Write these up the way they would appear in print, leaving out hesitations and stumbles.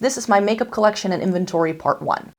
This is my makeup collection and inventory part 1.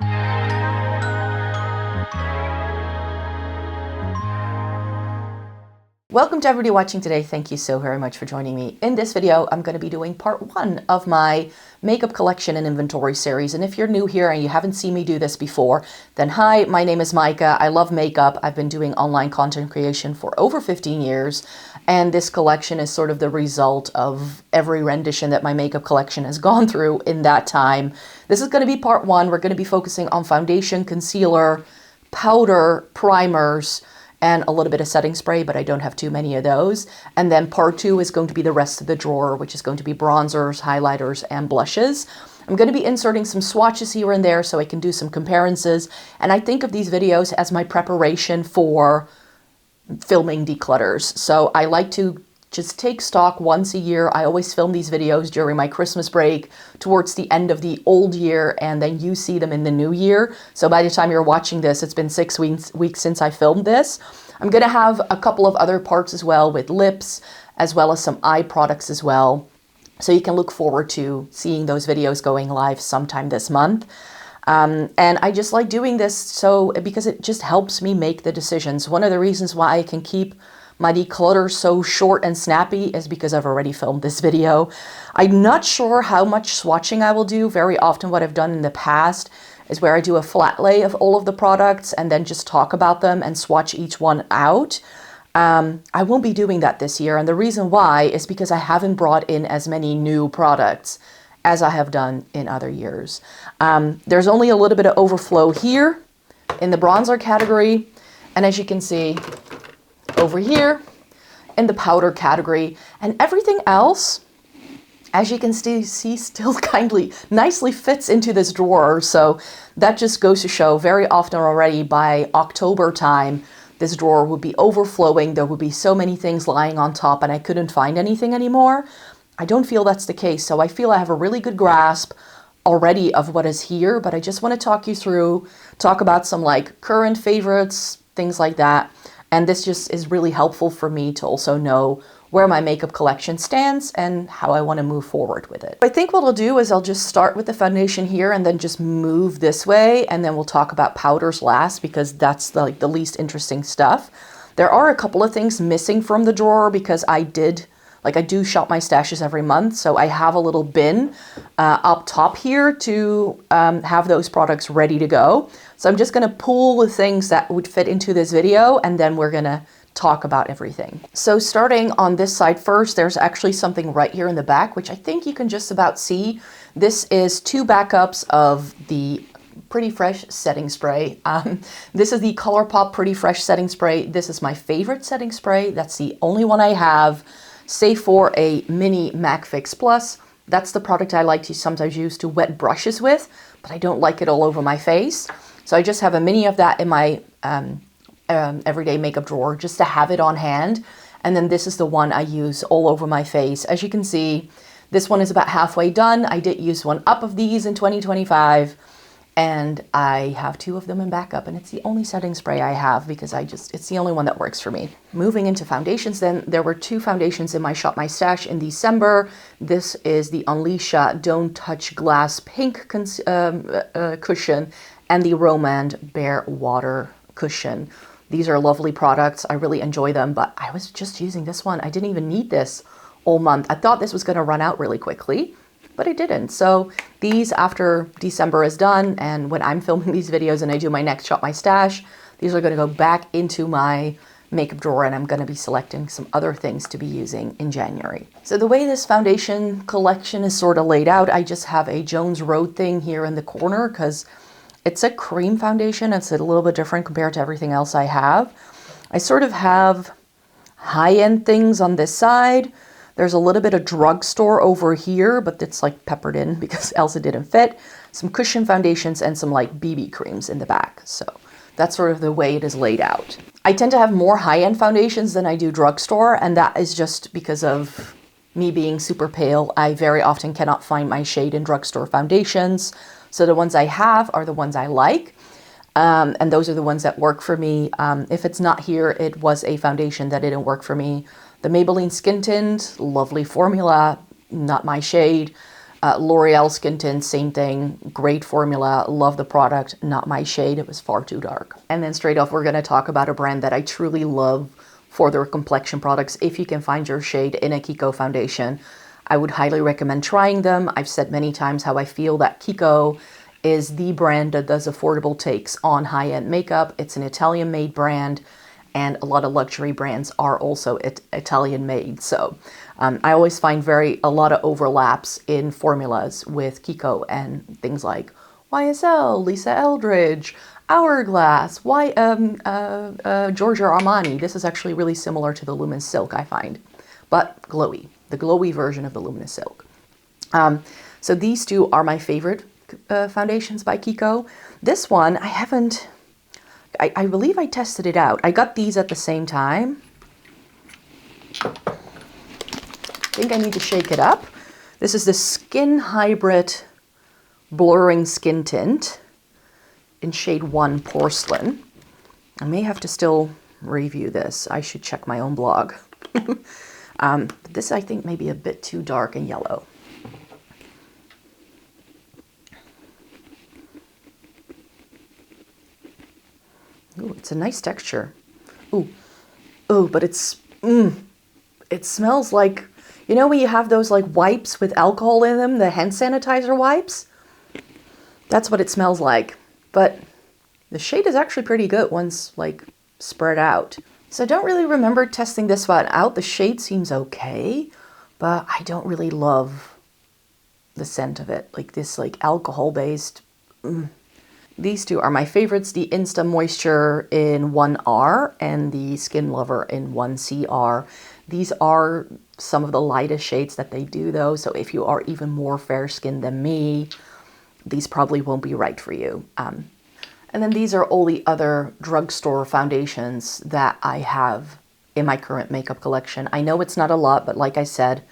Welcome to everybody watching today. Thank you so very much for joining me. In this video, I'm going to be doing part 1 of my makeup collection and inventory series. And if you're new here and you haven't seen me do this before, then hi, my name is Micah. I love makeup. I've been doing online content creation for over 15 years. And this collection is sort of the result of every rendition that my makeup collection has gone through in that time. This is going to be part 1. We're going to be focusing on foundation, concealer, powder, primers, and a little bit of setting spray, but I don't have too many of those. And then part 2 is going to be the rest of the drawer, which is going to be bronzers, highlighters, and blushes. I'm going to be inserting some swatches here and there so I can do some comparisons. And I think of these videos as my preparation for filming declutters. So I like to just take stock once a year. I always film these videos during my Christmas break towards the end of the old year, and then you see them in the new year. So by the time you're watching this, it's been 6 weeks since I filmed this. I'm going to have a couple of other parts as well with lips, as well as some eye products as well. So you can look forward to seeing those videos going live sometime this month. And I just like doing this because it just helps me make the decisions. One of the reasons why I can keep my declutter so short and snappy is because I've already filmed this video. I'm not sure how much swatching I will do. Very often what I've done in the past is where I do a flat lay of all of the products and then just talk about them and swatch each one out. I won't be doing that this year, and the reason why is because I haven't brought in as many new products as I have done in other years. There's only a little bit of overflow here in the bronzer category, and as you can see, over here in the powder category, and everything else, as you can see still nicely fits into this drawer. So that just goes to show very often already by October time, this drawer would be overflowing. There would be so many things lying on top and I couldn't find anything anymore. I don't feel that's the case. So I feel I have a really good grasp already of what is here, but I just want to talk about some like current favorites, things like that. And this just is really helpful for me to also know where my makeup collection stands and how I want to move forward with it. I think what I'll do is I'll just start with the foundation here and then just move this way, and then we'll talk about powders last because that's the least interesting stuff. There are a couple of things missing from the drawer because I do shop my stashes every month, so I have a little bin up top here to have those products ready to go. So I'm just going to pull the things that would fit into this video, and then we're going to talk about everything. So starting on this side first, there's actually something right here in the back, which I think you can just about see. This is 2 backups of the Pretty Fresh setting spray. This is the ColourPop Pretty Fresh setting spray. This is my favorite setting spray. That's the only one I have, save for a mini MAC Fix Plus. That's the product I like to sometimes use to wet brushes with, but I don't like it all over my face. So I just have a mini of that in my everyday makeup drawer just to have it on hand. And then this is the one I use all over my face. As you can see, this one is about halfway done. I did use one up of these in 2025. And I have 2 of them in backup, and it's the only setting spray I have because it's the only one that works for me. Moving into foundations then, there were 2 foundations in my Shop My Stash in December. This is the Unleasha Don't Touch Glass Pink cushion and the Romand Bare Water cushion. These are lovely products. I really enjoy them, but I was just using this one. I didn't even need this all month. I thought this was going to run out really quickly, but it didn't. So these, after December is done, and when I'm filming these videos and I do my next Shop My Stash, these are going to go back into my makeup drawer, and I'm going to be selecting some other things to be using in January. So the way this foundation collection is sort of laid out, I just have a Jones Road thing here in the corner because it's a cream foundation. It's a little bit different compared to everything else I have. I sort of have high-end things on this side. There's a little bit of drugstore over here, but it's like peppered in because else it didn't fit. Some cushion foundations and some like BB creams in the back. So that's sort of the way it is laid out. I tend to have more high-end foundations than I do drugstore, and that is just because of me being super pale. I very often cannot find my shade in drugstore foundations. So the ones I have are the ones I like. And those are the ones that work for me. If it's not here, it was a foundation that didn't work for me. The Maybelline Skin Tint, lovely formula, not my shade. L'Oreal Skin Tint, same thing, great formula, love the product, not my shade, it was far too dark. And then straight off, we're gonna talk about a brand that I truly love for their complexion products. If you can find your shade in a Kiko foundation, I would highly recommend trying them. I've said many times how I feel that Kiko is the brand that does affordable takes on high-end makeup. It's an Italian-made brand, and a lot of luxury brands are also Italian-made. So I always find a lot of overlaps in formulas with Kiko and things like YSL, Lisa Eldridge, Hourglass, Giorgio Armani. This is actually really similar to the Luminous Silk, I find, but glowy, the glowy version of the Luminous Silk. So these two are my favorite foundations by Kiko. This one, I believe I tested it out. I got these at the same time. I think I need to shake it up. This is the Skin Hybrid Blurring Skin Tint in shade 1 Porcelain. I may have to still review this. I should check my own blog. But this I think may be a bit too dark and yellow. Ooh, it's a nice texture. Ooh, but it smells like, you know when you have those like wipes with alcohol in them, the hand sanitizer wipes? That's what it smells like. But the shade is actually pretty good once like spread out. So I don't really remember testing this one out. The shade seems okay, but I don't really love the scent of it. Like this like alcohol-based. These two are my favorites, the Insta Moisture in 1R and the Skin Lover in 1CR. These are some of the lightest shades that they do though, so if you are even more fair-skinned than me, these probably won't be right for you. And then these are all the other drugstore foundations that I have in my current makeup collection. I know it's not a lot, but like I said,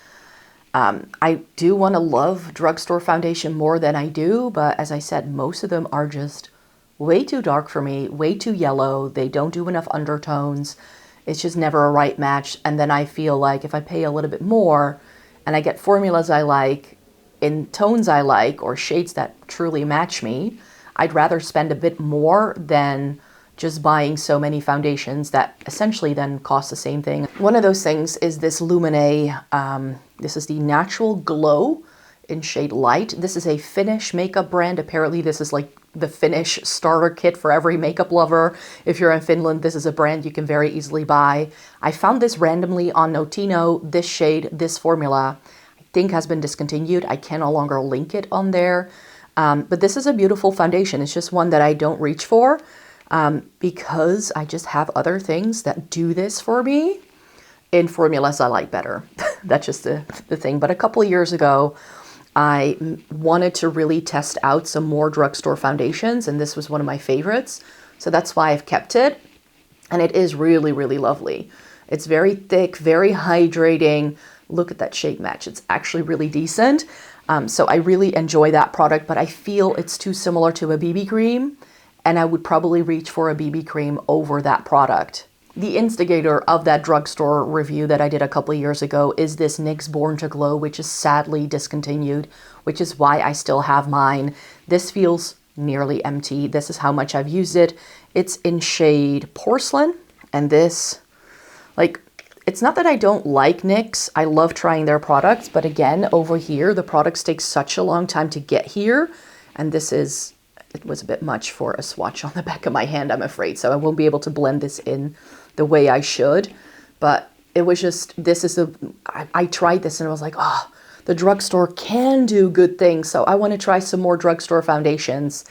I do want to love drugstore foundation more than I do, but as I said, most of them are just way too dark for me, way too yellow. They don't do enough undertones. It's just never a right match. And then I feel like if I pay a little bit more and I get formulas I like, in tones I like, or shades that truly match me, I'd rather spend a bit more than just buying so many foundations that essentially then cost the same thing. One of those things is this Lumine. This is the Natural Glow in shade Light. This is a Finnish makeup brand. Apparently this is like the Finnish starter kit for every makeup lover. If you're in Finland, this is a brand you can very easily buy. I found this randomly on Notino. This shade, this formula, I think has been discontinued. I can no longer link it on there. But this is a beautiful foundation. It's just one that I don't reach for because I just have other things that do this for me in formulas I like better. That's just the thing. But a couple of years ago, I wanted to really test out some more drugstore foundations, and this was one of my favorites. So that's why I've kept it. And it is really, really lovely. It's very thick, very hydrating. Look at that shade match. It's actually really decent. So I really enjoy that product, but I feel it's too similar to a BB cream, and I would probably reach for a BB cream over that product. The instigator of that drugstore review that I did a couple of years ago is this NYX Born to Glow, which is sadly discontinued, which is why I still have mine. This feels nearly empty. This is how much I've used it. It's in shade Porcelain, and this, like, it's not that I don't like NYX. I love trying their products, but again, over here, the products take such a long time to get here, and it was a bit much for a swatch on the back of my hand, I'm afraid, so I won't be able to blend this in the way I should. But it was just, I tried this and I was like, oh, the drugstore can do good things, so I want to try some more drugstore foundations.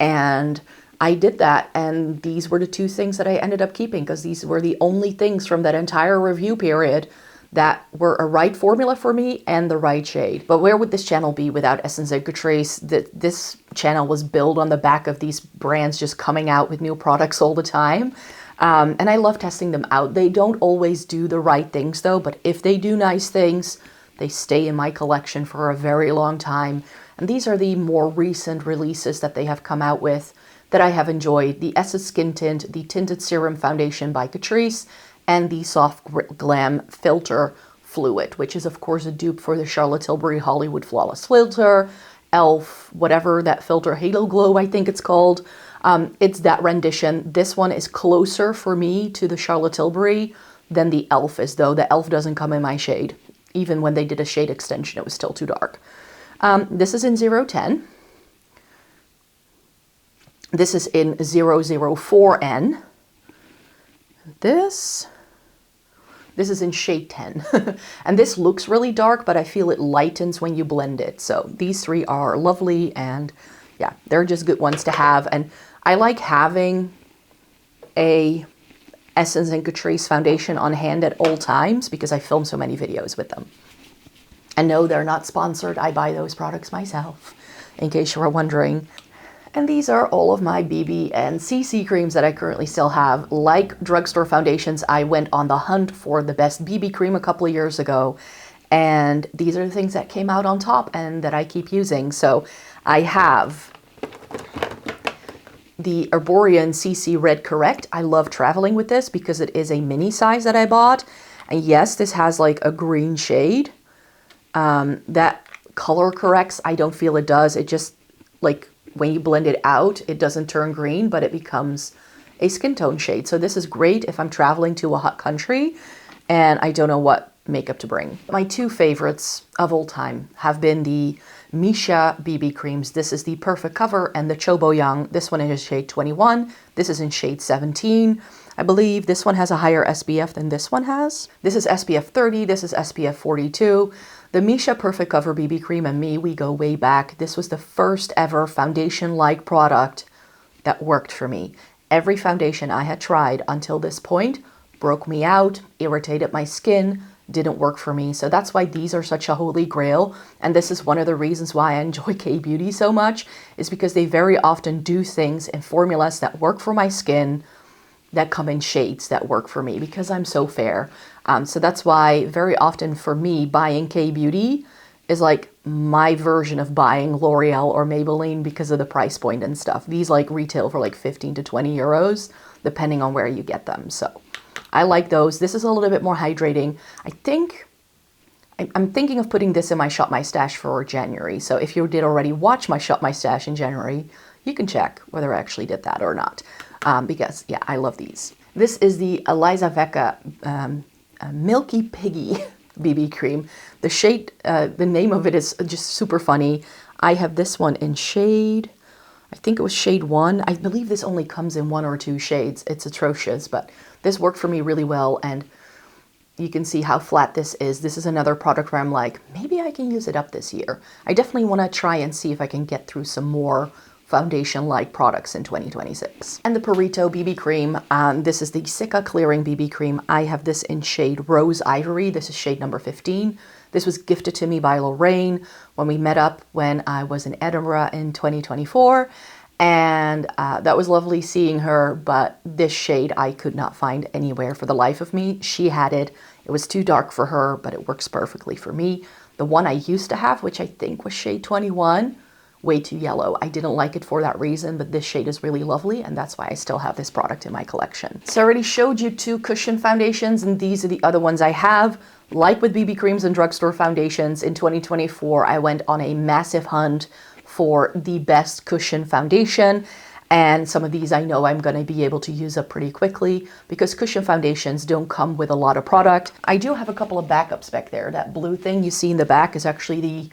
And I did that, and these were the two things that I ended up keeping, because these were the only things from that entire review period that were a right formula for me and the right shade. But where would this channel be without Essence and Catrice? This channel was built on the back of these brands just coming out with new products all the time. And I love testing them out. They don't always do the right things though, but if they do nice things, they stay in my collection for a very long time. And these are the more recent releases that they have come out with that I have enjoyed. The Essence Skin Tint, the Tinted Serum Foundation by Catrice, and the Soft Glam Filter Fluid, which is of course a dupe for the Charlotte Tilbury Hollywood Flawless Filter, e.l.f., whatever that filter, Halo Glow I think it's called. It's that rendition. This one is closer for me to the Charlotte Tilbury than the e.l.f. is, though. The e.l.f. doesn't come in my shade. Even when they did a shade extension, it was still too dark. This is in 010. This is in 004N. This is in shade 10. And this looks really dark, but I feel it lightens when you blend it. So these three are lovely, and yeah, they're just good ones to have. And I like having a Essence and Catrice foundation on hand at all times because I film so many videos with them. And no, they're not sponsored. I buy those products myself, in case you were wondering. And these are all of my BB and CC creams that I currently still have. Like drugstore foundations, I went on the hunt for the best BB cream a couple of years ago. And these are the things that came out on top and that I keep using. So I have the Arborian CC Red Correct. I love traveling with this because it is a mini size that I bought. And yes, this has like a green shade. That color corrects. I don't feel it does. It just, like, when you blend it out, it doesn't turn green, but it becomes a skin tone shade. So this is great if I'm traveling to a hot country and I don't know what makeup to bring. My two favorites of all time have been the Misha BB creams. This is the Perfect Cover and the Chobo Young. This one is shade 21. This is in shade 17. I believe this one has a higher SPF than this one has. This is SPF 30. This is SPF 42. The Misha Perfect Cover BB cream and me, we go way back. This was the first ever foundation-like product that worked for me. Every foundation I had tried until this point broke me out, irritated my skin, didn't work for me. So that's why these are such a holy grail. And this is one of the reasons why I enjoy K-Beauty so much, is because they very often do things in formulas that work for my skin, that come in shades that work for me because I'm so fair. So that's why very often for me, buying K-Beauty is like my version of buying L'Oreal or Maybelline because of the price point and stuff. These like retail for like 15 to 20 euros, depending on where you get them. So I like those. This is a little bit more hydrating. I'm thinking of putting this in my Shop My Stash for January. So if you did already watch my Shop My Stash in January, you can check whether I actually did that or not. Because yeah, I love these. This is the Eliza Vecca Milky Piggy BB cream. The shade, the name of it is just super funny. I have this one in shade, I think it was shade 1. I believe this only comes in 1 or 2 shades. It's atrocious, but this worked for me really well. And you can see how flat this is. This is another product where I'm like, maybe I can use it up this year. I definitely want to try and see if I can get through some more foundation-like products in 2026. And the Purito BB cream, this is the Sika Clearing BB cream. I have this in shade Rose Ivory. This is shade number 15. This was gifted to me by Lorraine when we met up when I was in Edinburgh in 2024. And that was lovely seeing her, but this shade I could not find anywhere for the life of me. She had it. It was too dark for her, but it works perfectly for me. The one I used to have, which I think was shade 21, way too yellow. I didn't like it for that reason, but this shade is really lovely, and that's why I still have this product in my collection. So I already showed you 2 cushion foundations, and these are the other ones I have. Like with BB creams and drugstore foundations, in 2024, I went on a massive hunt for the best cushion foundation. And some of these I know I'm going to be able to use up pretty quickly because cushion foundations don't come with a lot of product. I do have a couple of backups back there. That blue thing you see in the back is actually the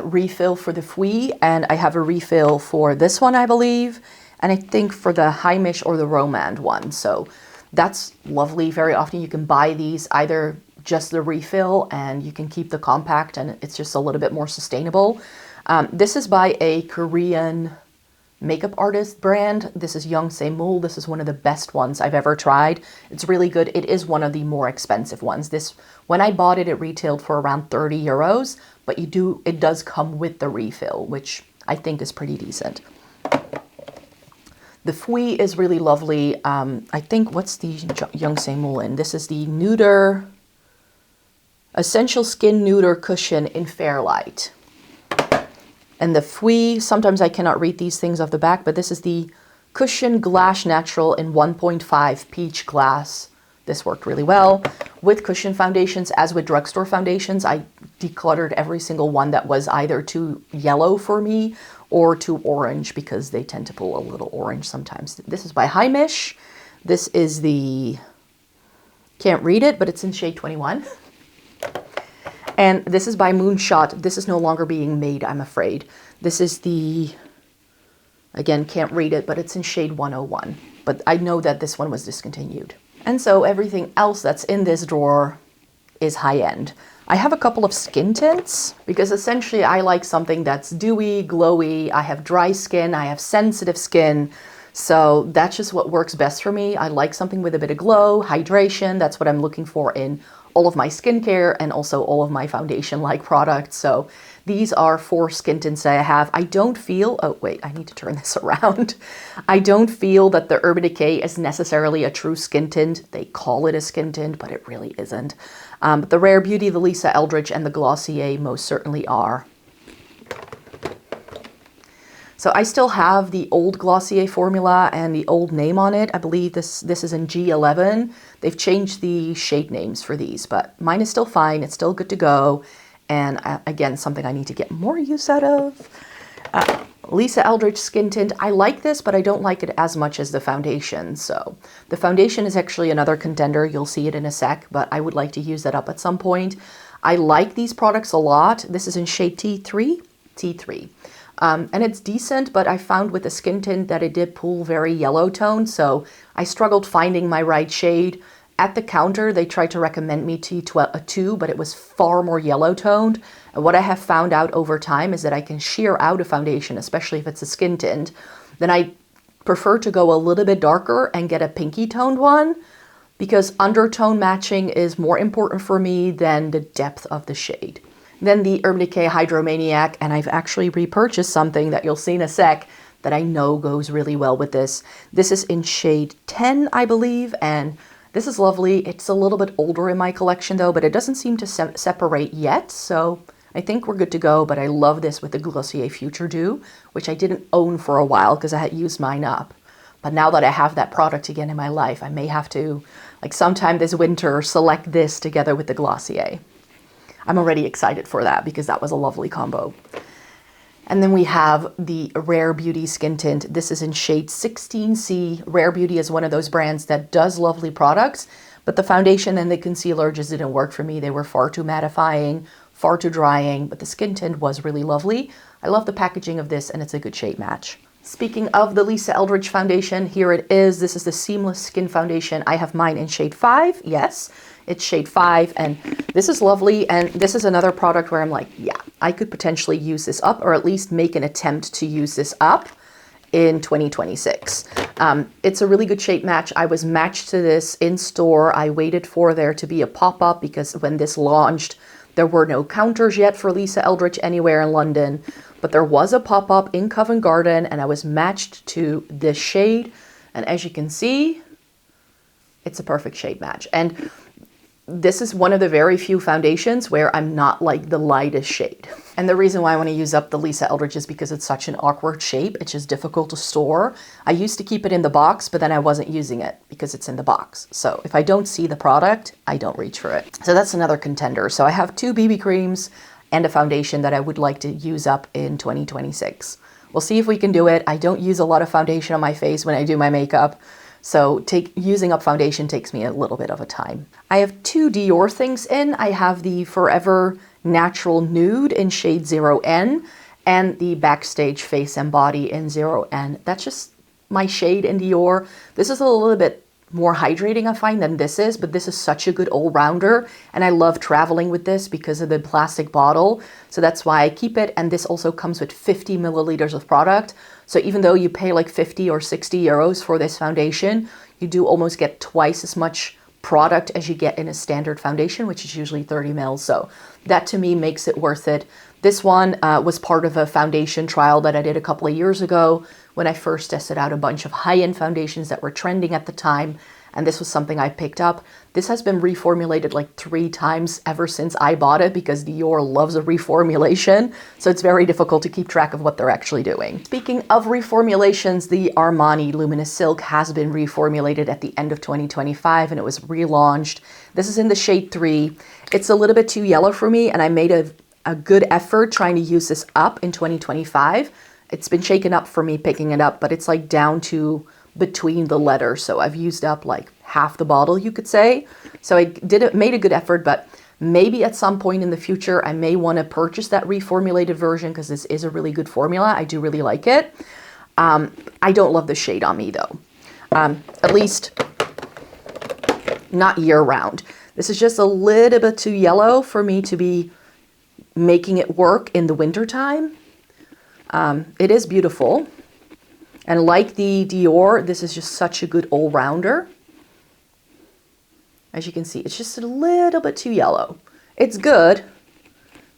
refill for the Fui, and I have a refill for this one, I believe, and I think for the Heimish or the Romand one. So that's lovely. Very often you can buy these either just the refill and you can keep the compact, and it's just a little bit more sustainable. This is by a Korean makeup artist brand. This is Youngsae-mul. This is one of the best ones I've ever tried. It's really good. It is one of the more expensive ones. This, when I bought it, it retailed for around 30 euros, but it does come with the refill, which I think is pretty decent. The Fui is really lovely. I think, what's the Youngsae-mul in? This is the Neuter, Essential Skin Neuter Cushion in Fairlight. And the Fui, sometimes I cannot read these things off the back, but this is the Cushion Glass Natural in 1.5 Peach Glass This worked really well. With cushion foundations, as with drugstore foundations, I decluttered every single one that was either too yellow for me or too orange, because they tend to pull a little orange sometimes. This is by Heimish. This is the, can't read it, but it's in shade 21. And this is by Moonshot. This is no longer being made, I'm afraid. This is the, again, can't read it, but it's in shade 101. But I know that this one was discontinued. And so everything else that's in this drawer is high-end. I have a couple of skin tints, because essentially I like something that's dewy, glowy. I have dry skin, I have sensitive skin. So that's just what works best for me. I like something with a bit of glow, hydration. That's what I'm looking for in all of my skincare and also all of my foundation-like products. So these are 4 skin tints that I have. I don't feel, oh wait, I need to turn this around. I don't feel that the Urban Decay is necessarily a true skin tint. They call it a skin tint, but it really isn't. But the Rare Beauty, the Lisa Eldridge, and the Glossier most certainly are. So I still have the old Glossier formula and the old name on it. I believe this is in G11. They've changed the shade names for these, but mine is still fine. It's still good to go. And again, something I need to get more use out of. Lisa Eldridge Skin Tint. I like this, but I don't like it as much as the foundation. So the foundation is actually another contender. You'll see it in a sec, but I would like to use that up at some point. I like these products a lot. This is in shade T3. And it's decent, but I found with the skin tint that it did pull very yellow tone, so I struggled finding my right shade. At the counter, they tried to recommend me a 2, but it was far more yellow toned. And what I have found out over time is that I can sheer out a foundation, especially if it's a skin tint. Then I prefer to go a little bit darker and get a pinky toned one, because undertone matching is more important for me than the depth of the shade. Then the Urban Decay Hydromaniac, and I've actually repurchased something that you'll see in a sec that I know goes really well with this. This is in shade 10, I believe, and this is lovely. It's a little bit older in my collection though, but it doesn't seem to separate yet, so I think we're good to go. But I love this with the Glossier Future Dew, which I didn't own for a while because I had used mine up. But now that I have that product again in my life, I may have to, like sometime this winter, select this together with the Glossier. I'm already excited for that because that was a lovely combo. And then we have the Rare Beauty Skin Tint. This is in shade 16C. Rare Beauty is one of those brands that does lovely products, but the foundation and the concealer just didn't work for me. They were far too mattifying, far too drying, but the skin tint was really lovely. I love the packaging of this, and it's a good shade match. Speaking of the Lisa Eldridge foundation, here it is. This is the Seamless Skin Foundation. I have mine in shade 5, yes. It's shade 5, and this is lovely, and this is another product where I'm like, yeah, I could potentially use this up, or at least make an attempt to use this up in 2026. It's a really good shade match. I was matched to this in store. I waited for there to be a pop-up because when this launched, there were no counters yet for Lisa Eldridge anywhere in London, but there was a pop-up in Covent Garden, and I was matched to this shade, and as you can see, it's a perfect shade match. And this is one of the very few foundations where I'm not like the lightest shade. And the reason why I want to use up the Lisa Eldridge is because it's such an awkward shape. It's just difficult to store. I used to keep it in the box, but then I wasn't using it because it's in the box. So if I don't see the product, I don't reach for it. So that's another contender. So I have 2 BB creams and a foundation that I would like to use up in 2026. We'll see if we can do it. I don't use a lot of foundation on my face when I do my makeup. So using up foundation takes me a little bit of a time. I have 2 Dior things in. I have the Forever Natural Nude in shade 0N and the Backstage Face and Body in 0N. That's just my shade in Dior. This is a little bit more hydrating, I find, than this is, but this is such a good all-rounder, and I love traveling with this because of the plastic bottle, so that's why I keep it. And this also comes with 50 milliliters of product, so even though you pay like 50 or 60 euros for this foundation, you do almost get twice as much product as you get in a standard foundation, which is usually 30 mils, so that to me makes it worth it. This one was part of a foundation trial that I did a couple of years ago when I first tested out a bunch of high-end foundations that were trending at the time, and this was something I picked up. This has been reformulated like 3 times ever since I bought it, because Dior loves a reformulation, so it's very difficult to keep track of what they're actually doing. Speaking of reformulations, the Armani Luminous Silk has been reformulated at the end of 2025, and it was relaunched. This is in the shade 3. It's a little bit too yellow for me, and I made a good effort trying to use this up in 2025. It's been shaken up for me picking it up, but it's like down to between the letters. So I've used up like half the bottle, you could say. So I made a good effort, but maybe at some point in the future, I may want to purchase that reformulated version, because this is a really good formula. I do really like it. I don't love the shade on me though. At least not year round. This is just a little bit too yellow for me to be making it work in the winter time. It is beautiful. And like the Dior, this is just such a good all-rounder. As you can see, it's just a little bit too yellow. It's good,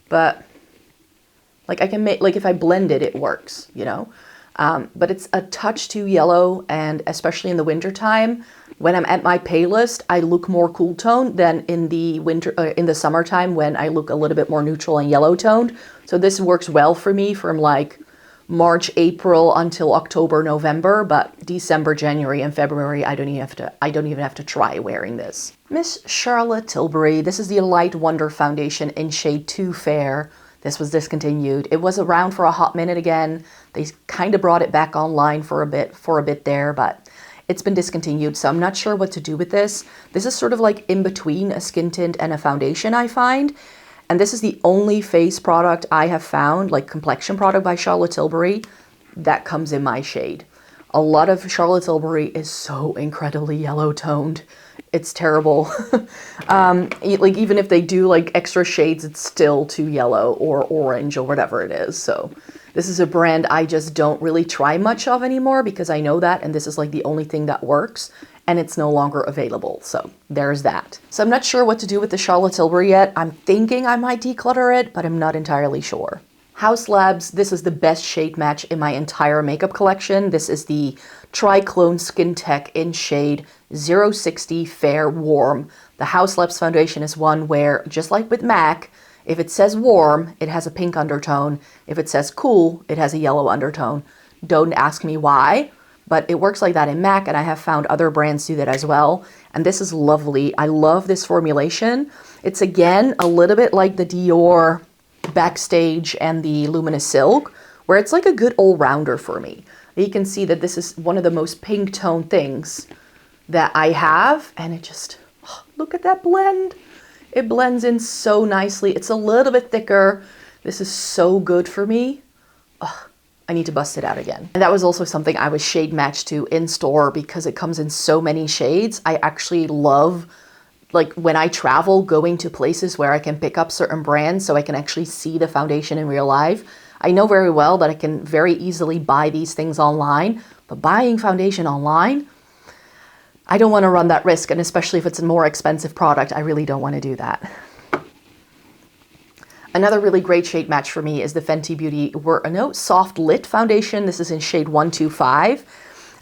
but like I can make, like if I blend it, it works, you know? But it's a touch too yellow, and especially in the winter time, when I'm at my palest, I look more cool toned than in the in the summertime, when I look a little bit more neutral and yellow toned. So this works well for me from like March, April until October, November, but December, January, and February, I don't even have to try wearing this. Miss Charlotte Tilbury. This is the Light Wonder Foundation in shade 2 Fair. This was discontinued. It was around for a hot minute again. They kind of brought it back online for a bit there, but it's been discontinued, so I'm not sure what to do with this. This is sort of like in between a skin tint and a foundation, I find. And this is the only face product I have found, like complexion product by Charlotte Tilbury, that comes in my shade. A lot of Charlotte Tilbury is so incredibly yellow toned. It's terrible. Like even if they do like extra shades, it's still too yellow or orange or whatever it is. So this is a brand I just don't really try much of anymore, because I know that, and this is like the only thing that works, and it's no longer available. So there's that. So I'm not sure what to do with the Charlotte Tilbury yet. I'm thinking I might declutter it, but I'm not entirely sure. Haus Labs, this is the best shade match in my entire makeup collection. This is the Triclone Skin Tech in shade 060 Fair Warm. The Haus Labs foundation is one where, just like with MAC, if it says warm, it has a pink undertone. If it says cool, it has a yellow undertone. Don't ask me why, but it works like that in MAC, and I have found other brands do that as well. And this is lovely. I love this formulation. It's again a little bit like the Dior Backstage and the Luminous Silk, where it's like a good all-rounder for me. You can see that this is one of the most pink tone things that I have, and it just, oh, look at that blend. It blends in so nicely. It's a little bit thicker. This is so good for me. Oh, I need to bust it out again. And that was also something I was shade matched to in store, because it comes in so many shades. I actually love, like when I travel, going to places where I can pick up certain brands so I can actually see the foundation in real life. I know very well that I can very easily buy these things online, but buying foundation online, I don't want to run that risk, and especially if it's a more expensive product, I really don't want to do that. Another really great shade match for me is the Fenty Beauty Soft Lit Foundation. This is in shade 125.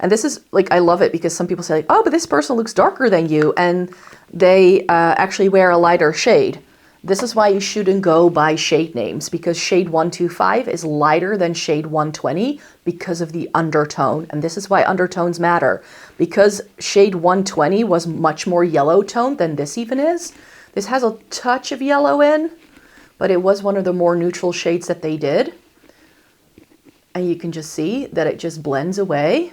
And this is, like, I love it because some people say, like, oh, but this person looks darker than you, and they actually wear a lighter shade. This is why you shouldn't go by shade names, because shade 125 is lighter than shade 120 because of the undertone. And this is why undertones matter. Because shade 120 was much more yellow toned than this even is. This has a touch of yellow in, but it was one of the more neutral shades that they did. And you can just see that it just blends away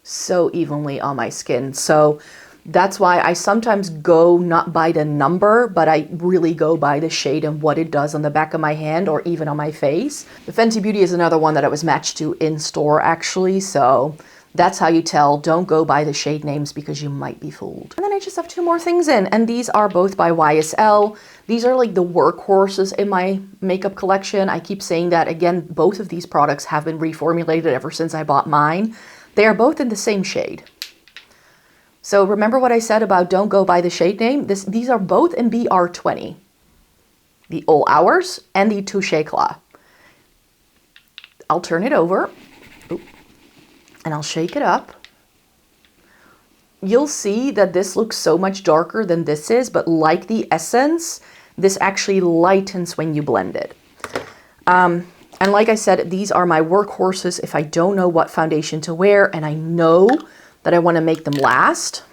so evenly on my skin. So that's why I sometimes go not by the number, but I really go by the shade and what it does on the back of my hand or even on my face. The Fenty Beauty is another one that I was matched to in store actually, so that's how you tell. Don't go by the shade names because you might be fooled. And then I just have 2 more things in, and these are both by YSL. These are like the workhorses in my makeup collection. I keep saying that again, both of these products have been reformulated ever since I bought mine. They are both in the same shade. So remember what I said about don't go by the shade name? These are both in BR20. The All Hours and the Touche Éclat. I'll turn it over. And I'll shake it up. you'll see that this looks so much darker than this is, but like the essence, this actually lightens when you blend it. And like I said, these are my workhorses if I don't know what foundation to wear and I know that I want to make them last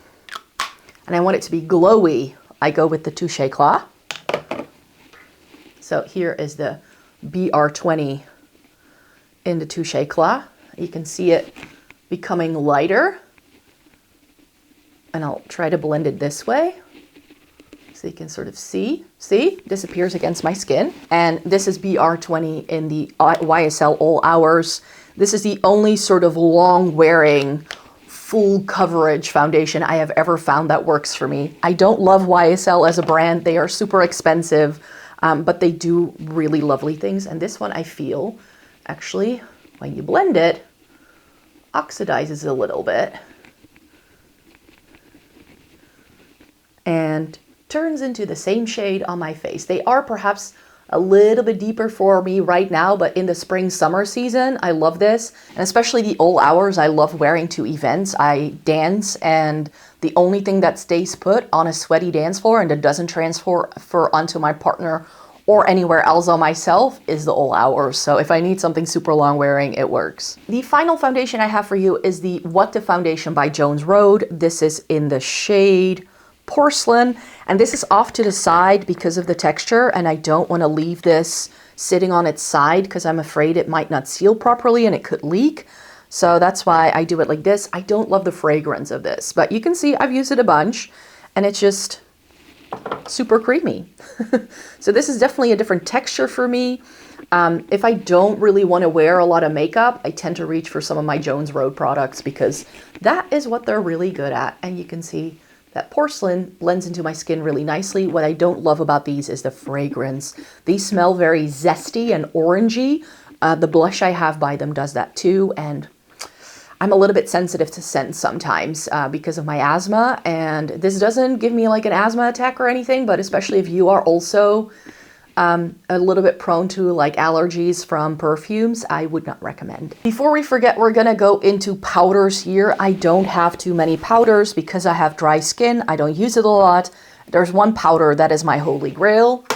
and I want it to be glowy. I go with the Touche Éclat. So here is the BR20 in the Touche Éclat. You can see it becoming lighter. And I'll try to blend it this way so you can sort of see. See, disappears against my skin. And this is BR20 in the YSL All Hours. This is the only sort of long wearing, full coverage foundation I have ever found that works for me. I don't love YSL as a brand. They are super expensive, but they do really lovely things. And this one I feel actually, when you blend it, oxidizes a little bit and turns into the same shade on my face. They are perhaps a little bit deeper for me right now, but in the spring summer season, I love this. And especially the All Hours, I love wearing to events. I dance, and the only thing that stays put on a sweaty dance floor and that doesn't transfer onto my partner or anywhere else on myself is the All Hours. So if I need something super long wearing, it works. The final foundation I have for you is the What the Foundation by Jones Road. This is in the shade Porcelain, and this is off to the side because of the texture, and I don't want to leave this sitting on its side because I'm afraid it might not seal properly and it could leak. So that's why I do it like this. I don't love the fragrance of this, but you can see I've used it a bunch and it's just super creamy. So this is definitely a different texture for me. If I don't really want to wear a lot of makeup, I tend to reach for some of my Jones Road products because that is what they're really good at. And you can see that porcelain blends into my skin really nicely. What I don't love about these is the fragrance. These smell very zesty and orangey. The blush I have by them does that too. And I'm a little bit sensitive to scents sometimes because of my asthma. And this doesn't give me like an asthma attack or anything, but especially if you are also a little bit prone to like allergies from perfumes, I would not recommend. Before we forget, we're gonna go into powders here. I don't have too many powders because I have dry skin. I don't use it a lot. There's one powder that is my holy grail,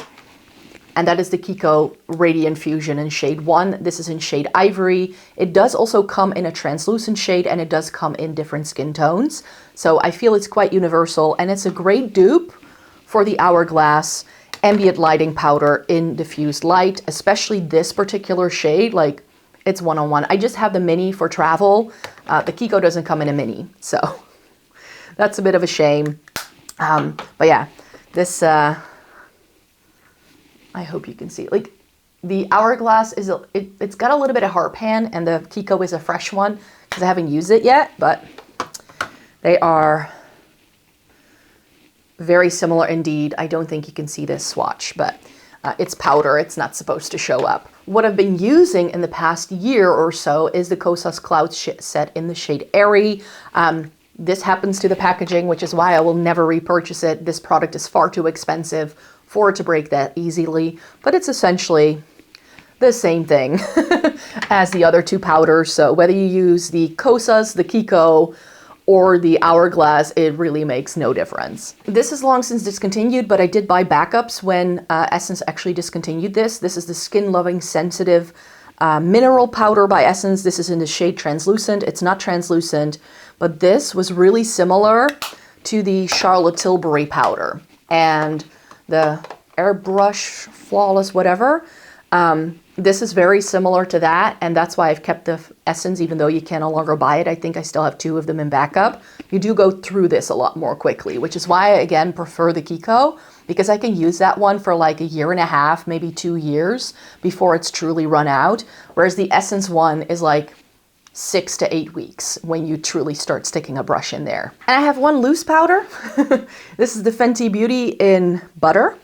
and that is the Kiko Radiant Fusion in shade 1. This is in shade Ivory. It does also come in a translucent shade, and it does come in different skin tones. So I feel it's quite universal, and it's a great dupe for the Hourglass Ambient Lighting Powder in Diffused Light, especially this particular shade. Like, it's one-on-one. I just have the mini for travel. The Kiko doesn't come in a mini, so that's a bit of a shame. But yeah, this, I hope you can see. Like, the Hourglass is, it's got a little bit of heart pan, and the Kiko is a fresh one because I haven't used it yet, but they are very similar indeed. I don't think you can see this swatch, but it's powder. It's not supposed to show up. What I've been using in the past year or so is the Kosas Cloud set in the shade Airy. This happens to the packaging, which is why I will never repurchase it. This product is far too expensive for it to break that easily, but it's essentially the same thing as the other two powders. So whether you use the Kosas, the Kiko, or the Hourglass, it really makes no difference. This is long since discontinued, but I did buy backups when Essence actually discontinued this. This is the Skin Loving Sensitive Mineral Powder by Essence. This is in the shade Translucent. It's not translucent, but this was really similar to the Charlotte Tilbury powder and the Airbrush Flawless whatever. This is very similar to that, and that's why I've kept the Essence, even though you can no longer buy it. I think I still have 2 of them in backup. You do go through this a lot more quickly, which is why I, again, prefer the Kiko, because I can use that one for like 1.5 years, maybe 2 years before it's truly run out, whereas the Essence one is like 6 to 8 weeks when you truly start sticking a brush in there. And I have one loose powder. This is the Fenty Beauty in Butter,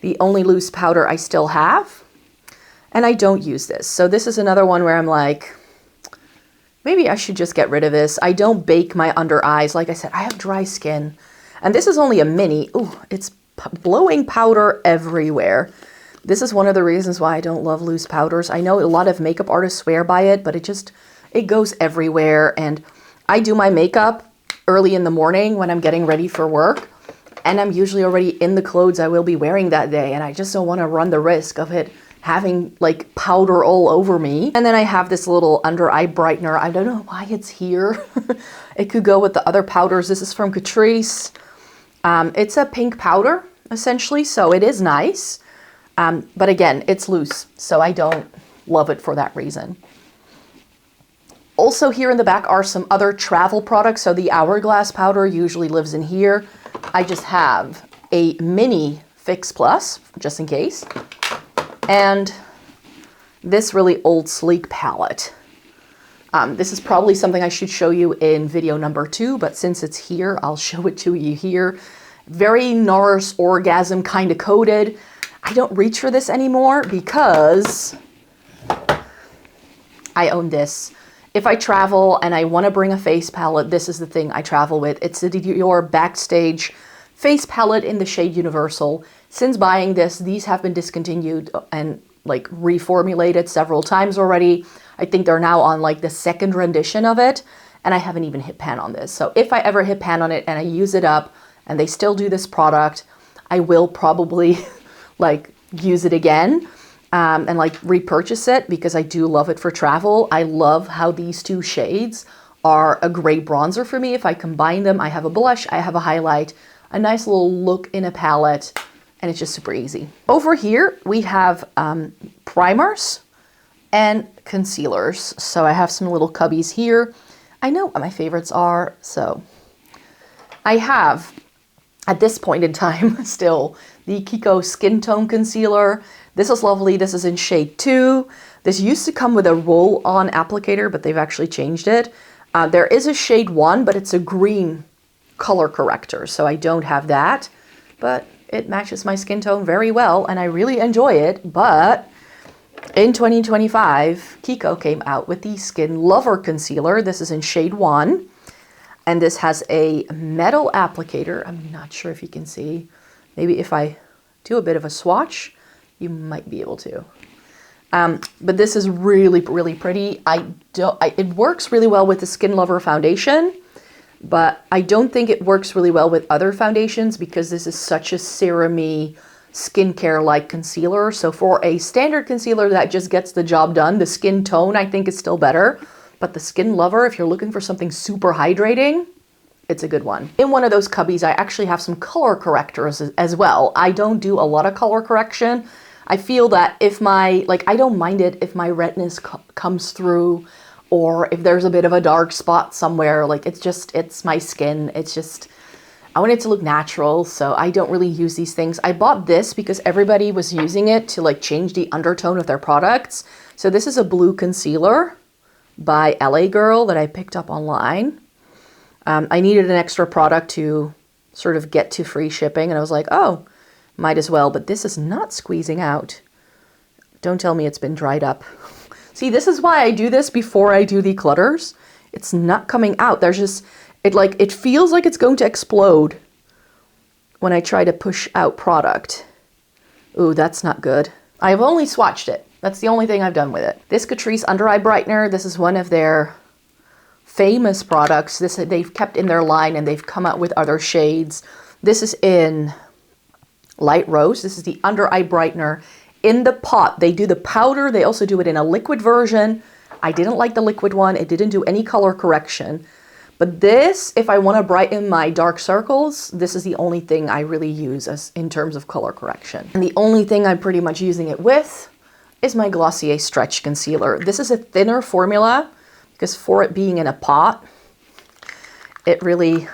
the only loose powder I still have. And I don't use this. So this is another one where I'm like, maybe I should just get rid of this. I don't bake my under eyes. Like I said, I have dry skin. And this is only a mini. Ooh, it's blowing powder everywhere. This is one of the reasons why I don't love loose powders. I know a lot of makeup artists swear by it, but it goes everywhere. And I do my makeup early in the morning when I'm getting ready for work, and I'm usually already in the clothes I will be wearing that day, and I just don't want to run the risk of it having like powder all over me. And then I have this little under eye brightener. I don't know why it's here. It could go with the other powders. This is from Catrice. It's a pink powder essentially, so it is nice. But again, it's loose, so I don't love it for that reason. Also here in the back are some other travel products. So the Hourglass powder usually lives in here. I just have a mini Fix Plus, just in case. And this really old sleek palette. This is probably something I should show you in video number 2, but since it's here, I'll show it to you here. Very NARS Orgasm kind of coated. I don't reach for this anymore because I own this. If I travel and I want to bring a face palette, this is the thing I travel with. It's the Dior Backstage face palette in the shade Universal. Since buying this, these have been discontinued and like reformulated several times already. I think they're now on like the second rendition of it, and I haven't even hit pan on this. So if I ever hit pan on it and I use it up and they still do this product, I will probably like use it again. And like repurchase it because I do love it for travel. I love how these two shades are a gray bronzer for me. If I combine them, I have a blush, I have a highlight, a nice little look in a palette, and it's just super easy. Over here, we have primers and concealers. So I have some little cubbies here. I know what my favorites are. So I have, at this point in time, still the Kiko Skin Tone Concealer. This is lovely. This is in shade 2. This used to come with a roll-on applicator, but they've actually changed it. There is a shade 1, but it's a green color corrector, so I don't have that. But it matches my skin tone very well, and I really enjoy it. But in 2025, Kiko came out with the Skin Lover Concealer. This is in shade 1, and this has a metal applicator. I'm not sure if you can see. Maybe if I do a bit of a swatch, you might be able to. But this is really, really pretty. It works really well with the Skin Lover foundation, but I don't think it works really well with other foundations because this is such a serum-y, skincare-like concealer. So for a standard concealer that just gets the job done, the Skin Tone I think is still better. But the Skin Lover, if you're looking for something super hydrating, it's a good one. In one of those cubbies, I actually have some color correctors as well. I don't do a lot of color correction. I feel that if I don't mind it if my redness comes through, or if there's a bit of a dark spot somewhere, like it's my skin. It's just, I want it to look natural, so I don't really use these things. I bought this because everybody was using it to like change the undertone of their products. So this is a blue concealer by LA Girl that I picked up online. I needed an extra product to sort of get to free shipping, and I was like, oh, might as well, but this is not squeezing out. Don't tell me it's been dried up. See, this is why I do this before I do the clutters. It's not coming out. There's just, it feels like it's going to explode when I try to push out product. Ooh, that's not good. I've only swatched it. That's the only thing I've done with it. This Catrice Under Eye Brightener, this is one of their famous products. This they've kept in their line, and they've come out with other shades. This is in Light Rose. This is the Under Eye Brightener in the pot. They do the powder. They also do it in a liquid version. I didn't like the liquid one. It didn't do any color correction. But this, if I want to brighten my dark circles, this is the only thing I really use in terms of color correction. And the only thing I'm pretty much using it with is my Glossier Stretch Concealer. This is a thinner formula because for it being in a pot, it really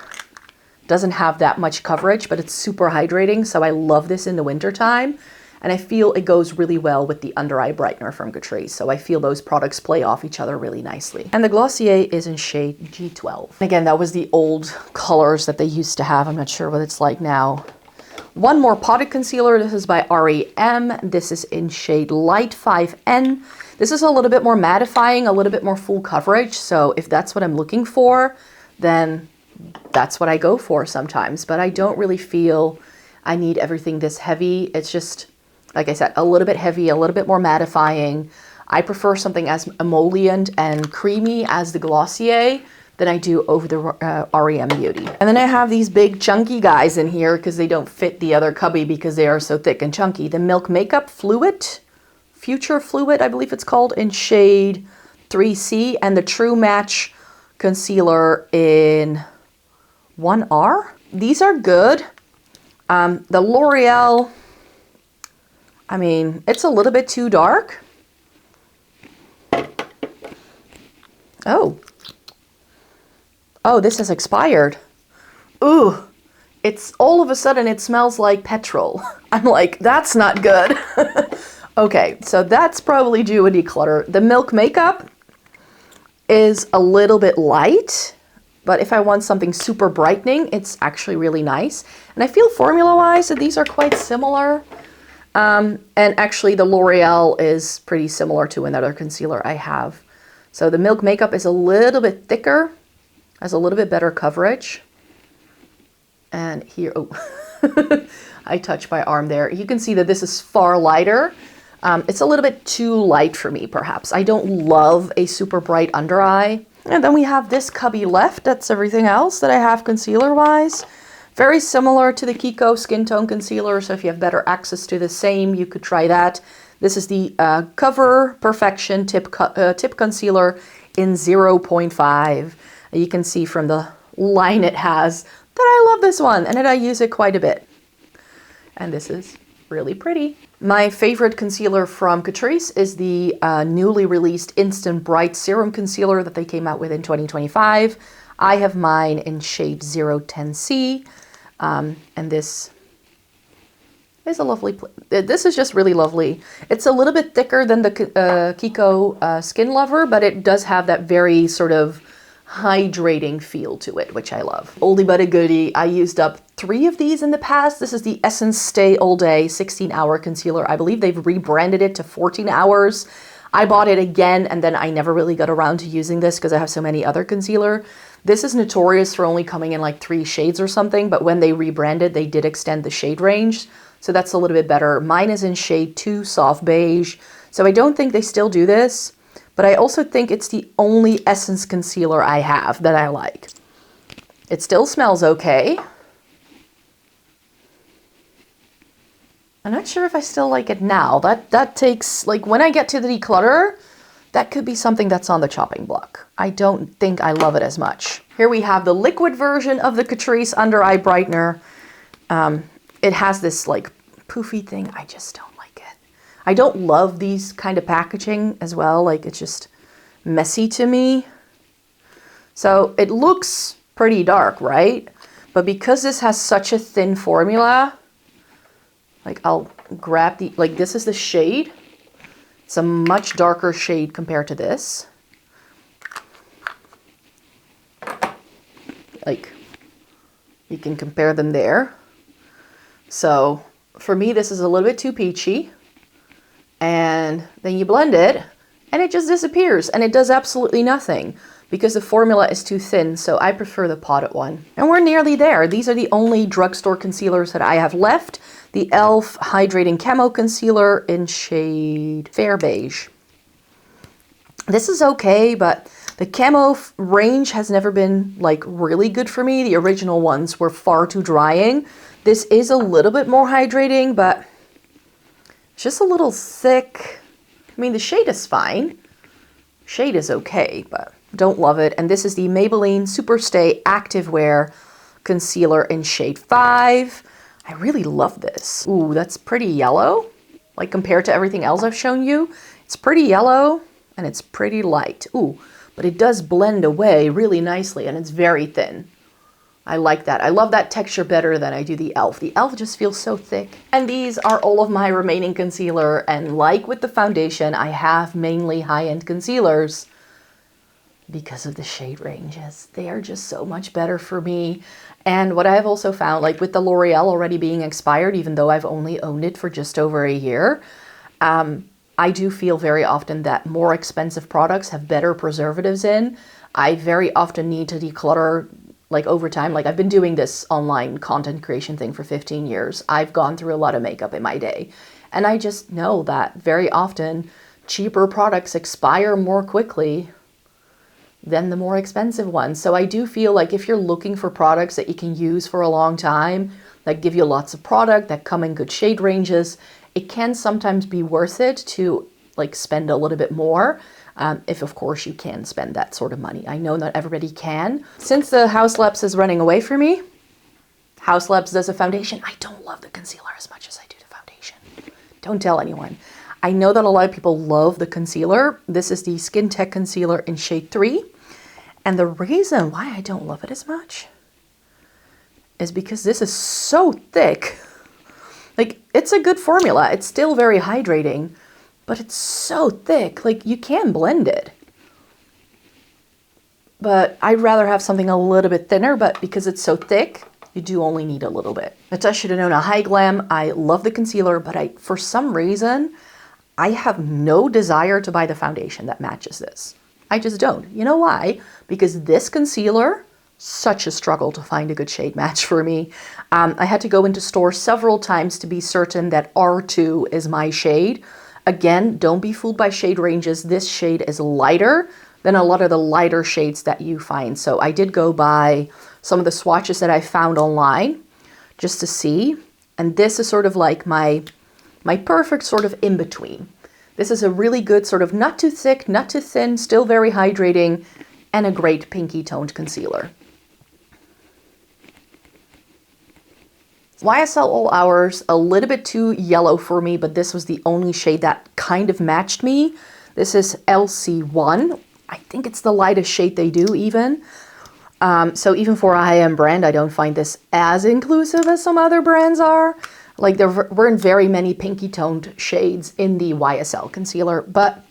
doesn't have that much coverage, but it's super hydrating. So I love this in the winter time. And I feel it goes really well with the Under Eye Brightener from Catrice. So I feel those products play off each other really nicely. And the Glossier is in shade G12. Again, that was the old colors that they used to have. I'm not sure what it's like now. One more potted concealer. This is by REM. This is in shade Light 5N. This is a little bit more mattifying, a little bit more full coverage. So if that's what I'm looking for, then that's what I go for sometimes. But I don't really feel I need everything this heavy. It's just, like I said, a little bit heavy, a little bit more mattifying. I prefer something as emollient and creamy as the Glossier than I do over the REM Beauty. And then I have these big chunky guys in here because they don't fit the other cubby because they are so thick and chunky. The Milk Makeup Fluid, Future Fluid, I believe it's called, in shade 3C, and the True Match Concealer in 1R. These are good. The L'Oreal, I mean, it's a little bit too dark. Oh. Oh, this has expired. Ooh. It's all of a sudden it smells like petrol. I'm like, that's not good. Okay, so that's probably due a declutter. The Milk Makeup is a little bit light, but if I want something super brightening, it's actually really nice. And I feel formula-wise that these are quite similar. And actually the L'Oreal is pretty similar to another concealer I have. So the Milk Makeup is a little bit thicker, has a little bit better coverage. And here, oh, I touched my arm there. You can see that this is far lighter. It's a little bit too light for me, perhaps. I don't love a super bright under eye. And then we have this cubby left. That's everything else that I have concealer-wise. Very similar to the Kiko Skin Tone Concealer, so if you have better access to the same, you could try that. This is the Cover Perfection Tip Concealer in 0.5. You can see from the line it has that I love this one, and that I use it quite a bit. And this is really pretty. My favorite concealer from Catrice is the newly released Instant Bright Serum Concealer that they came out with in 2025. I have mine in shade 010C, and this is a lovely, this is just really lovely. It's a little bit thicker than the Kiko Skin Lover, but it does have that very sort of hydrating feel to it, which I love. Oldie but a goodie. I used up 3 of these in the past. This is the Essence Stay All Day 16-hour concealer. I believe they've rebranded it to 14 hours. I bought it again, and then I never really got around to using this because I have so many other concealer. This is notorious for only coming in like 3 shades or something, but when they rebranded, they did extend the shade range. So that's a little bit better. Mine is in shade 2 Soft Beige. So I don't think they still do this, but I also think it's the only Essence concealer I have that I like. It still smells okay. I'm not sure if I still like it now. That takes, like, when I get to the declutter, that could be something that's on the chopping block. I don't think I love it as much. Here we have the liquid version of the Catrice Under Eye Brightener. It has this, like, poofy thing. I just don't like it. I don't love these kind of packaging as well. Like, it's just messy to me. So it looks pretty dark, right? But because this has such a thin formula, like, I'll grab the, like, this is the shade. It's a much darker shade compared to this. Like, you can compare them there. So for me, this is a little bit too peachy. And then you blend it and it just disappears, and it does absolutely nothing because the formula is too thin. So I prefer the potted one. And we're nearly there. These are the only drugstore concealers that I have left. The e.l.f. Hydrating Camo Concealer in shade Fair Beige. This is okay, but the camo range has never been, like, really good for me. The original ones were far too drying. This is a little bit more hydrating, but it's just a little thick. I mean, the shade is fine. Shade is okay, but don't love it. And this is the Maybelline Superstay Activewear Concealer in shade 5. I really love this. Ooh, that's pretty yellow. Like, compared to everything else I've shown you, it's pretty yellow and it's pretty light. Ooh, but it does blend away really nicely and it's very thin. I like that. I love that texture better than I do the e.l.f. The e.l.f. just feels so thick. And these are all of my remaining concealer. And like with the foundation, I have mainly high-end concealers because of the shade ranges. They are just so much better for me. And what I've also found, like with the L'Oreal already being expired, even though I've only owned it for just over a year, I do feel very often that more expensive products have better preservatives in. I very often need to declutter, like, over time. Like, I've been doing this online content creation thing for 15 years. I've gone through a lot of makeup in my day. And I just know that very often cheaper products expire more quickly than the more expensive ones. So I do feel like if you're looking for products that you can use for a long time, that give you lots of product, that come in good shade ranges, it can sometimes be worth it to like spend a little bit more. If of course you can spend that sort of money. I know not everybody can. Since the House Labs is running away from me, House Labs does a foundation. I don't love the concealer as much as I do the foundation. Don't tell anyone. I know that a lot of people love the concealer. This is the Skin Tech Concealer in shade 3. And the reason why I don't love it as much is because this is so thick. Like, it's a good formula. It's still very hydrating, but it's so thick. Like, you can blend it. But I'd rather have something a little bit thinner, but because it's so thick, you do only need a little bit. Natasha Denona High Glam. I love the concealer, but for some reason, I have no desire to buy the foundation that matches this. I just don't. You know why? Because this concealer, such a struggle to find a good shade match for me. I had to go into stores several times to be certain that R2 is my shade. Again, don't be fooled by shade ranges. This shade is lighter than a lot of the lighter shades that you find. So I did go by some of the swatches that I found online just to see. And this is sort of like my perfect sort of in-between. This is a really good sort of not too thick, not too thin, still very hydrating, and a great pinky toned concealer. YSL All Hours, a little bit too yellow for me, but this was the only shade that kind of matched me. This is LC1. I think it's the lightest shade they do even. So even for a high-end brand, I don't find this as inclusive as some other brands are. Like, there weren't very many pinky toned shades in the YSL concealer, but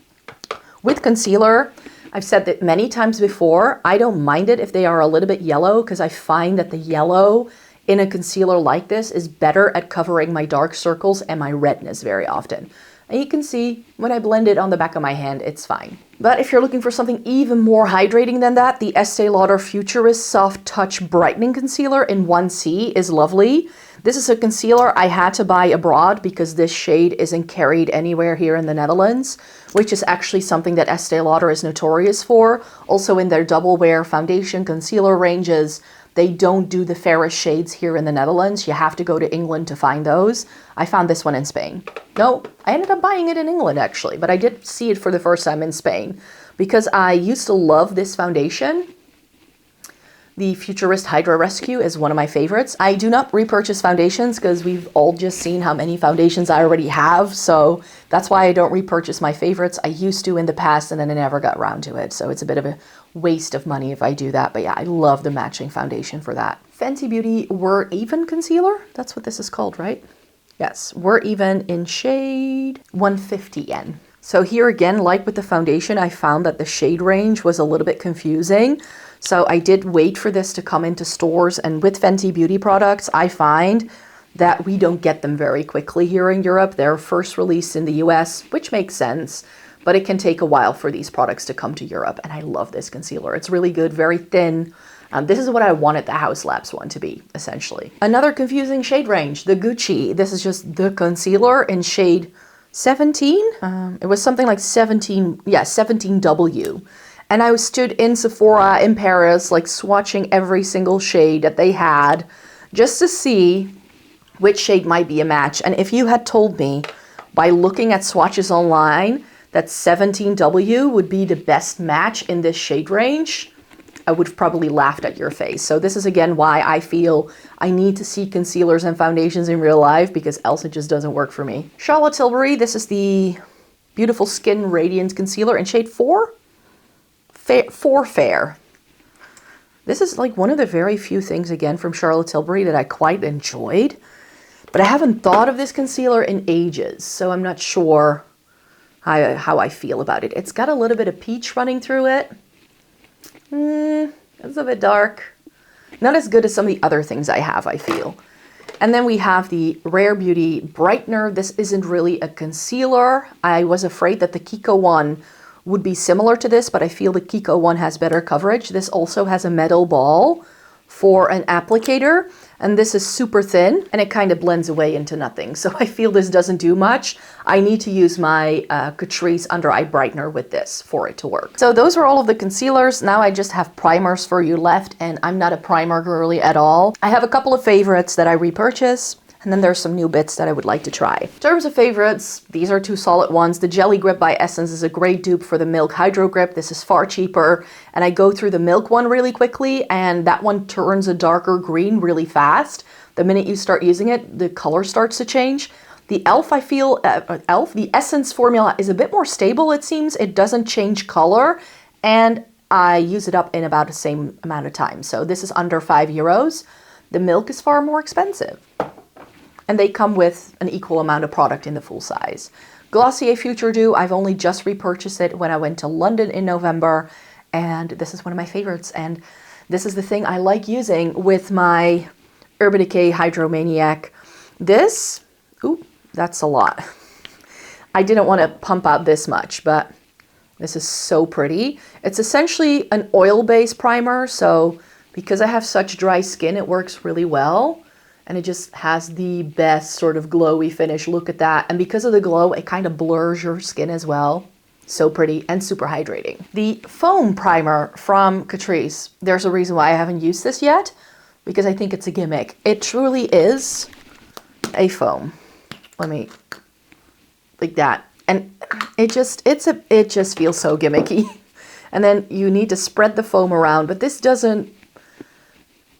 with concealer, I've said that many times before, I don't mind it if they are a little bit yellow, because I find that the yellow in a concealer like this is better at covering my dark circles and my redness very often. And you can see when I blend it on the back of my hand, it's fine. But if you're looking for something even more hydrating than that, the Estee Lauder Futurist Soft Touch Brightening Concealer in 1C is lovely. This is a concealer I had to buy abroad because this shade isn't carried anywhere here in the Netherlands, which is actually something that Estee Lauder is notorious for. Also in their double wear foundation concealer ranges, they don't do the fairest shades here in the Netherlands. You have to go to England to find those. I found this one in Spain. No, I ended up buying it in England actually, but I did see it for the first time in Spain because I used to love this foundation. The Futurist Hydra Rescue is one of my favorites. I do not repurchase foundations because we've all just seen how many foundations I already have. So that's why I don't repurchase my favorites. I used to in the past and then I never got around to it. So it's a bit of a waste of money if I do that. But yeah, I love the matching foundation for that. Fenty Beauty We're Even Concealer. That's what this is called, right? Yes, We're Even in shade 150N. So here again, like with the foundation, I found that the shade range was a little bit confusing. So I did wait for this to come into stores, and with Fenty Beauty products, I find that we don't get them very quickly here in Europe. They're first released in the US, which makes sense, but it can take a while for these products to come to Europe. And I love this concealer. It's really good, very thin. This is what I wanted the House Labs one to be, essentially. Another confusing shade range, the Gucci. This is just the concealer in shade 17. It was something like 17, yeah, 17W. And I stood in Sephora in Paris, like swatching every single shade that they had just to see which shade might be a match. And if you had told me by looking at swatches online that 17W would be the best match in this shade range, I would have probably laughed at your face. So this is again why I feel I need to see concealers and foundations in real life, because else it just doesn't work for me. Charlotte Tilbury, this is the Beautiful Skin Radiance Concealer in shade 4. Fair. This is like one of the very few things again from Charlotte Tilbury that I quite enjoyed, but I haven't thought of this concealer in ages, so I'm not sure how I feel about it. It's got a little bit of peach running through it. It's a bit dark. Not as good as some of the other things I have, I feel. And then we have the Rare Beauty Brightener. This isn't really a concealer. I was afraid that the Kiko one would be similar to this, but I feel the Kiko one has better coverage. This also has a metal ball for an applicator, and this is super thin and it kind of blends away into nothing. So I feel this doesn't do much. I need to use my Catrice Under Eye Brightener with this for it to work. So those are all of the concealers. Now I just have primers for you left, and I'm not a primer girly at all. I have a couple of favorites that I repurchase, and then there's some new bits that I would like to try. In terms of favorites, these are two solid ones. The Jelly Grip by Essence is a great dupe for the Milk Hydro Grip. This is far cheaper, and I go through the Milk one really quickly, and that one turns a darker green really fast. The minute you start using it, the color starts to change. The e.l.f., I feel, the Essence formula is a bit more stable, it seems. It doesn't change color, and I use it up in about the same amount of time. So this is under €5. The Milk is far more expensive. And they come with an equal amount of product in the full size. Glossier Future Dew, I've only just repurchased it when I went to London in November, and this is one of my favorites, and this is the thing I like using with my Urban Decay Hydromaniac. This, ooh, that's a lot. I didn't want to pump out this much, but this is so pretty. It's essentially an oil-based primer, so because I have such dry skin, it works really well. And it just has the best sort of glowy finish. Look at that. And because of the glow, it kind of blurs your skin as well. So pretty and super hydrating. The foam primer from Catrice, there's a reason why I haven't used this yet, because I think it's a gimmick. It truly is a foam. Let me, like that. And it just feels so gimmicky. And then you need to spread the foam around, but this doesn't,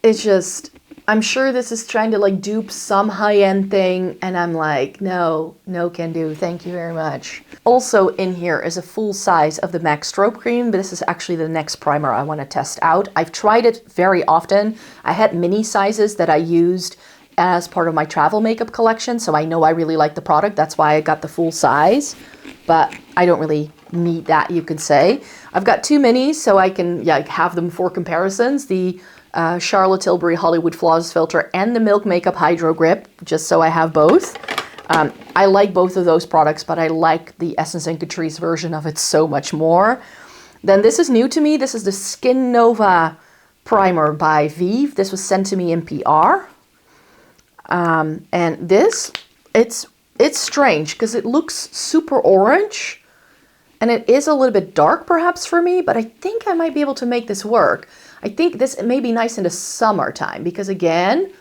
it's just, I'm sure this is trying to like dupe some high-end thing, and I'm like, no can do, thank you very much. Also in here is a full size of the MAC Strobe Cream, but this is actually the next primer I want to test out. I've tried it very often. I had mini sizes that I used as part of my travel makeup collection, so I know I really like the product. That's why I got the full size, but I don't really need that, you could say. I've got two minis, so I can have them for comparisons. The Charlotte Tilbury Hollywood Flawless Filter and the Milk Makeup Hydro Grip, just so I have both. I like both of those products, but I like the Essence and Catrice version of it so much more. Then this is new to me. This is the Skin Nova Primer by Vive. This was sent to me in PR. And this, it's strange because it looks super orange, and it is a little bit dark perhaps for me, but I think I might be able to make this work. I think this may be nice in the summertime because, again,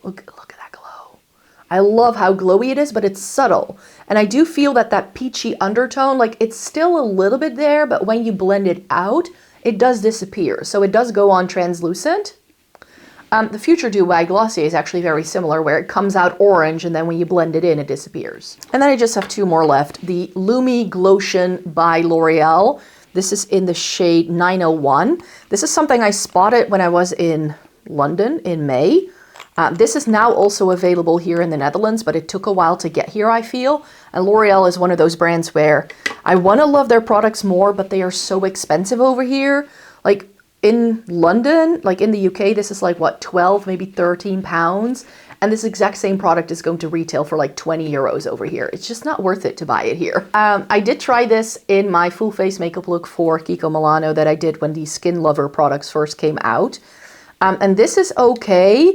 look at that glow. I love how glowy it is, but it's subtle. And I do feel that peachy undertone, like it's still a little bit there, but when you blend it out, it does disappear. So it does go on translucent. The Future Dew by Glossier is actually very similar, where it comes out orange, and then when you blend it in, it disappears. And then I just have two more left. The Lumi Glotion by L'Oreal. This is in the shade 901. This is something I spotted when I was in London in May. This is now also available here in the Netherlands, but it took a while to get here, I feel. And L'Oreal is one of those brands where I want to love their products more, but they are so expensive over here. Like in London, like in the UK, this is like what, 12, maybe 13 pounds. And this exact same product is going to retail for like 20 euros over here. It's just not worth it to buy it here. I did try this in my full face makeup look for Kiko Milano that I did when the Skin Lover products first came out. And this is okay,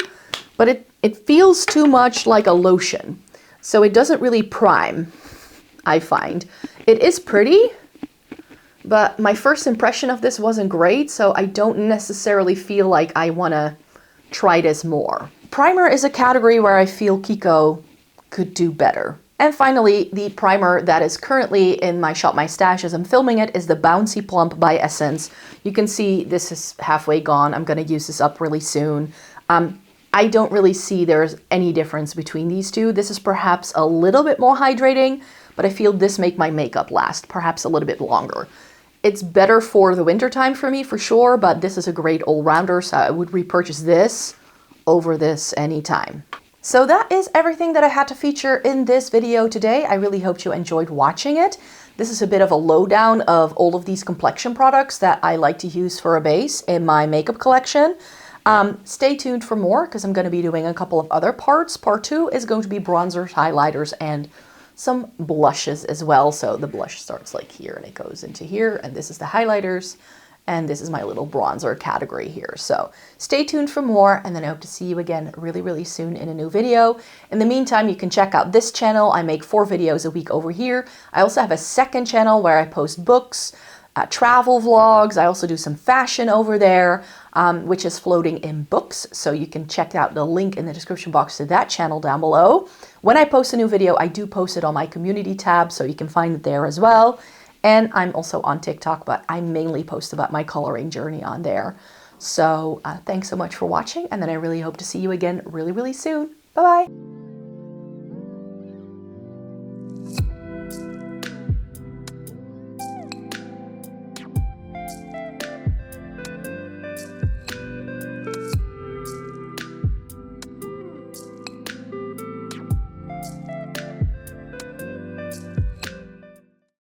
but it feels too much like a lotion. So it doesn't really prime, I find. It is pretty, but my first impression of this wasn't great, so I don't necessarily feel like I want to try this more. Primer is a category where I feel Kiko could do better. And finally, the primer that is currently in my Shop My Stash as I'm filming it is the Bouncy Plump by Essence. You can see this is halfway gone. I'm going to use this up really soon. I don't really see there's any difference between these two. This is perhaps a little bit more hydrating, but I feel this make my makeup last perhaps a little bit longer. It's better for the winter time for me for sure, but this is a great all-rounder, so I would repurchase this over this anytime. So that is everything that I had to feature in this video today. I really hope you enjoyed watching it. This is a bit of a lowdown of all of these complexion products that I like to use for a base in my makeup collection. Stay tuned for more because I'm going to be doing a couple of other parts. Part 2 is going to be bronzers, highlighters, and some blushes as well. So the blush starts like here and it goes into here, and this is the highlighters. And this is my little bronzer category here. So stay tuned for more, and then I hope to see you again really, really soon in a new video. In the meantime, you can check out this channel. I make 4 videos a week over here. I also have a second channel where I post books, travel vlogs. I also do some fashion over there, which is floating in books. So you can check out the link in the description box to that channel down below. When I post a new video, I do post it on my community tab, so you can find it there as well. And I'm also on TikTok, but I mainly post about my coloring journey on there. So thanks so much for watching, and then I really hope to see you again really, really soon. Bye-bye.